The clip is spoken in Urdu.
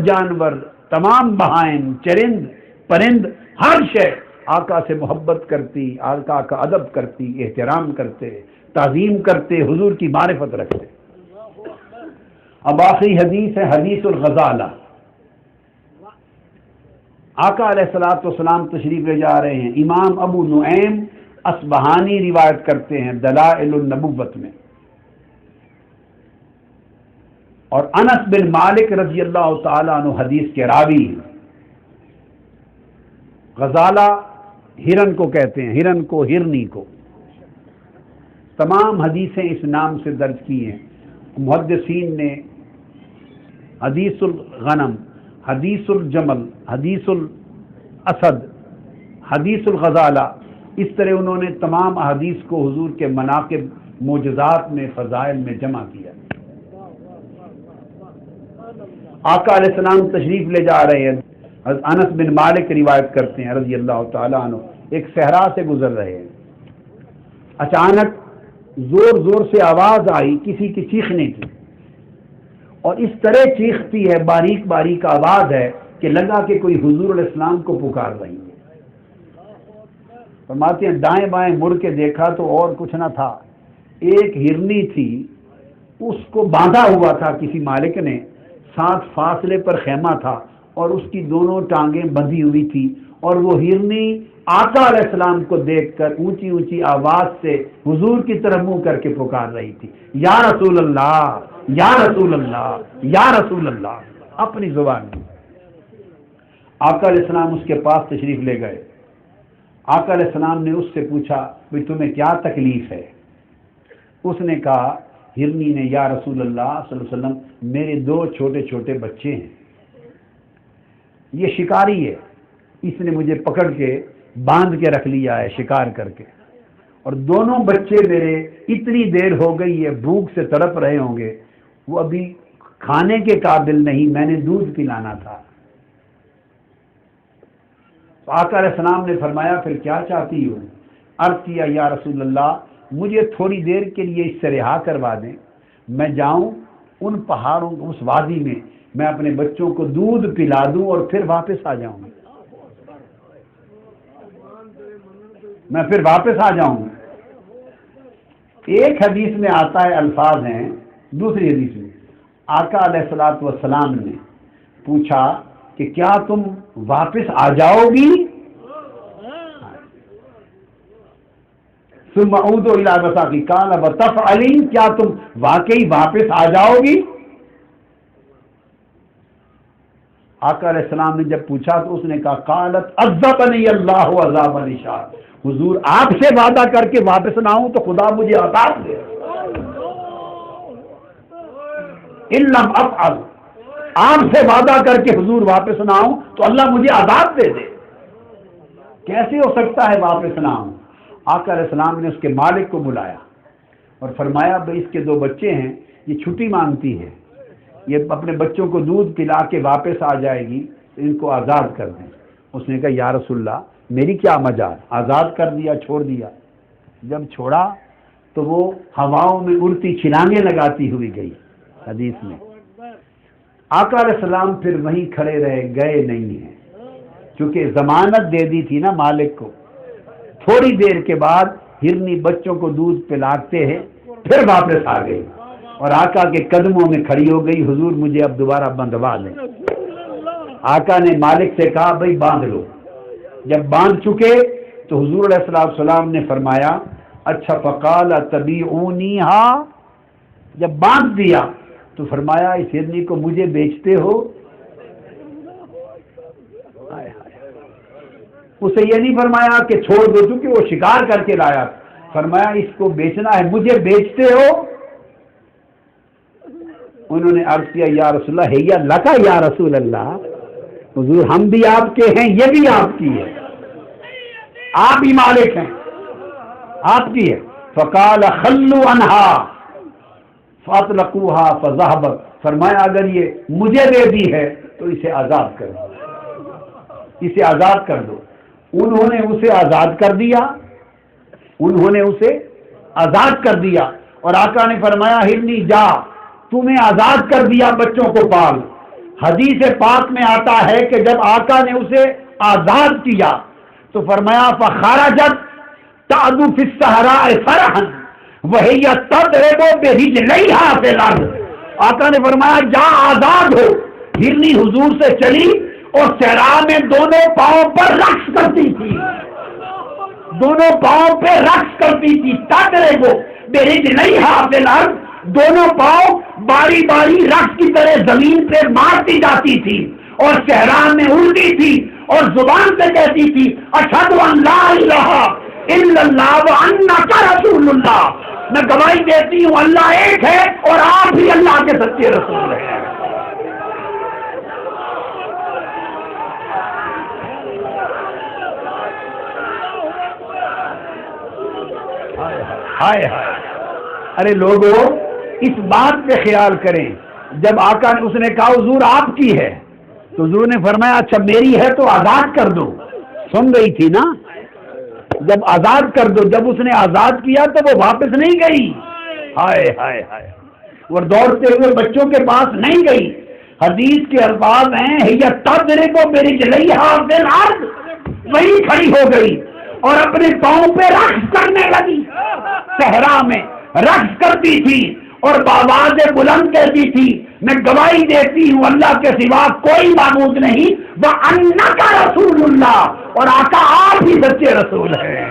جانور، تمام بہائم، چرند پرند، ہر شے آقا سے محبت کرتی، آقا کا ادب کرتی، احترام کرتے، تعظیم کرتے، حضور کی معرفت رکھتے۔ اب آخری حدیث ہے حدیث الغزالہ۔ آقا علیہ الصلوۃ والسلام تشریف لے جا رہے ہیں، امام ابو نعیم اصبہانی روایت کرتے ہیں دلائل النبوت میں، اور انس بن مالک رضی اللہ تعالیٰ عنہ حدیث کے راوی ہیں۔ غزالہ ہرن کو کہتے ہیں، ہرن کو، ہرنی کو۔ تمام حدیثیں اس نام سے درج کی ہیں۔ محدثین نے حدیث الغنم، حدیث الجمل، حدیث الاسد، حدیث الغزالہ، اس طرح انہوں نے تمام احادیث کو حضور کے مناقب، معجزات میں، فضائل میں جمع کیا۔ آقا علیہ السلام تشریف لے جا رہے ہیں، انس بن مالک روایت کرتے ہیں رضی اللہ تعالیٰ عنہ، ایک صحرا سے گزر رہے ہیں، اچانک زور زور سے آواز آئی کسی کی چیخنے کی، اور اس طرح چیختی ہے، باریک باریک آواز ہے کہ لگا کہ کوئی حضور علیہ السلام کو پکار رہی ہے۔ فرماتے ہیں دائیں بائیں مڑ کے دیکھا تو اور کچھ نہ تھا، ایک ہرنی تھی، اس کو باندھا ہوا تھا کسی مالک نے، ساتھ فاصلے پر خیمہ تھا، اور اس کی دونوں ٹانگیں بندھی ہوئی تھی، اور وہ ہرنی آقا علیہ السلام کو دیکھ کر اونچی اونچی آواز سے حضور کی طرف منہ کر کے پکار رہی تھی، یا رسول اللہ، یا رسول اللہ، یا رسول اللہ، اپنی زبان میں۔ آقا علیہ السلام اس کے پاس تشریف لے گئے۔ آقا علیہ السلام نے اس سے پوچھا بھئی تمہیں کیا تکلیف ہے؟ اس نے کہا، ہرنی نے، یا رسول اللہ صلی اللہ علیہ وسلم، میرے دو چھوٹے چھوٹے بچے ہیں، یہ شکاری ہے، اس نے مجھے پکڑ کے باندھ کے رکھ لیا ہے شکار کر کے، اور دونوں بچے میرے اتنی دیر ہو گئی ہے بھوک سے تڑپ رہے ہوں گے، وہ ابھی کھانے کے قابل نہیں، میں نے دودھ پلانا تھا۔ تو آقا علیہ السلام نے فرمایا پھر کیا چاہتی ہو؟ عرض کیا، یا رسول اللہ مجھے تھوڑی دیر کے لیے اس سے رہا کروا دیں، میں جاؤں ان پہاڑوں، اس وادی میں، میں اپنے بچوں کو دودھ پلا دوں اور پھر واپس آ جاؤں گا، میں پھر واپس آ جاؤں گا۔ ایک حدیث میں آتا ہے، الفاظ ہیں، دوسری حدیث میں آقا علیہ الصلوۃ والسلام نے پوچھا کہ کیا تم واپس آ جاؤ گی؟ ثم اعود الی بساطی قال وتفعلین، کیا تم واقعی واپس آ جاؤ گی؟ آقا علیہ السلام نے جب پوچھا تو اس نے کہا، قالت عذبنی اللہ عذاب نشاد، حضور آپ سے وعدہ کر کے واپس نہ آؤں تو خدا مجھے عذاب دے، ان لم افعل، آپ سے وعدہ کر کے حضور واپس نہ آؤں تو اللہ مجھے عذاب دے دے، کیسے ہو سکتا ہے واپس نہ آؤں؟ آقا علیہ السلام نے اس کے مالک کو بلایا اور فرمایا بھئی اس کے دو بچے ہیں، یہ چھٹی مانگتی ہے، یہ اپنے بچوں کو دودھ پلا کے واپس آ جائے گی، ان کو آزاد کر دیں۔ اس نے کہا، یا رسول اللہ میری کیا مجال، آزاد کر دیا، چھوڑ دیا۔ جب چھوڑا تو وہ ہواؤں میں اڑتی چھلانگیں لگاتی ہوئی گئی، حدیث میں۔ آقا علیہ السلام پھر وہیں کھڑے رہے، گئے نہیں ہیں، چونکہ ضمانت دے دی تھی نا مالک کو۔ تھوڑی دیر کے بعد ہرنی بچوں کو دودھ پلاتے ہیں، پھر واپس آ گئی اور آقا کے قدموں میں کھڑی ہو گئی، حضور مجھے اب دوبارہ بندھوا لیں۔ آقا نے مالک سے کہا، بھئی باندھ لو۔ جب باندھ چکے تو حضور علیہ السلام نے فرمایا، اچھا فقال تبیعونیھا، جب باندھ دیا تو فرمایا اس ہرنی کو مجھے بیچتے ہو؟ اسے یہ نہیں فرمایا کہ چھوڑ دو چونکہ وہ شکار کر کے لایا، فرمایا اس کو بیچنا ہے، مجھے بیچتے ہو؟ انہوں نے عرض کیا، یا رسول اللہ ہے لکا یا رسول اللہ، حضور ہم بھی آپ کے ہیں، یہ بھی آپ کی ہے، آپ ہی مالک ہیں، آپ کی ہے۔ فقال خلوا عنہا فاطلقوها فذهبت، فرمایا اگر یہ مجھے دے دی ہے تو اسے آزاد کر دو، اسے آزاد کر دو۔ انہوں نے اسے آزاد کر دیا، انہوں نے اسے آزاد کر دیا، اور آقا نے فرمایا ہرنی جا، تمہیں آزاد کر دیا، بچوں کو پال، حدیث پاک میں آتا ہے کہ جب آقا نے اسے آزاد کیا تو فرمایا فخرجت تعدو فی الصحراء فرحا وہی تضرب برجلیہا فی الارض۔ آقا نے فرمایا جا آزاد ہو۔ ہرنی حضور سے چلی اور صحرا میں دونوں پاؤں پر رقص کرتی تھی، دونوں پاؤں پہ رقص کرتی تھی۔ تضرب برجلیہا فی الارض، دونوں پاؤں باری باری رقص کی طرح زمین پہ مارتی جاتی تھی اور صحرا میں اڑتی تھی اور زبان سے کہتی تھی اشہد ان لا الہ الا اللہ وانک رسول اللہ، میں گواہی دیتی ہوں اللہ ایک ہے اور آپ ہی اللہ کے سچے رسول ہیں۔ ہائے ہائے، ارے لوگوں اس بات پہ خیال کریں، جب آقا نے اس نے کہا حضور آپ کی ہے تو حضور نے فرمایا اچھا میری ہے تو آزاد کر دو۔ سن گئی تھی نا، جب آزاد کر دو، جب اس نے آزاد کیا تو وہ واپس نہیں گئی، ہائے ہائے ہائے، وہ دوڑتے ہوئے بچوں کے پاس نہیں گئی۔ حدیث کے الفاظ ہیں ہی تضرب برجلیہا فی الارض، وہی کھڑی ہو گئی اور اپنے پاؤں پہ رقص کرنے لگی، صحرا میں رقص کرتی تھی اور بآواز بلند کہتی تھی میں گواہی دیتی ہوں اللہ کے سوا کوئی معبود نہیں وانک رسول اللہ، اور آقا آپ ہی سچے رسول ہیں۔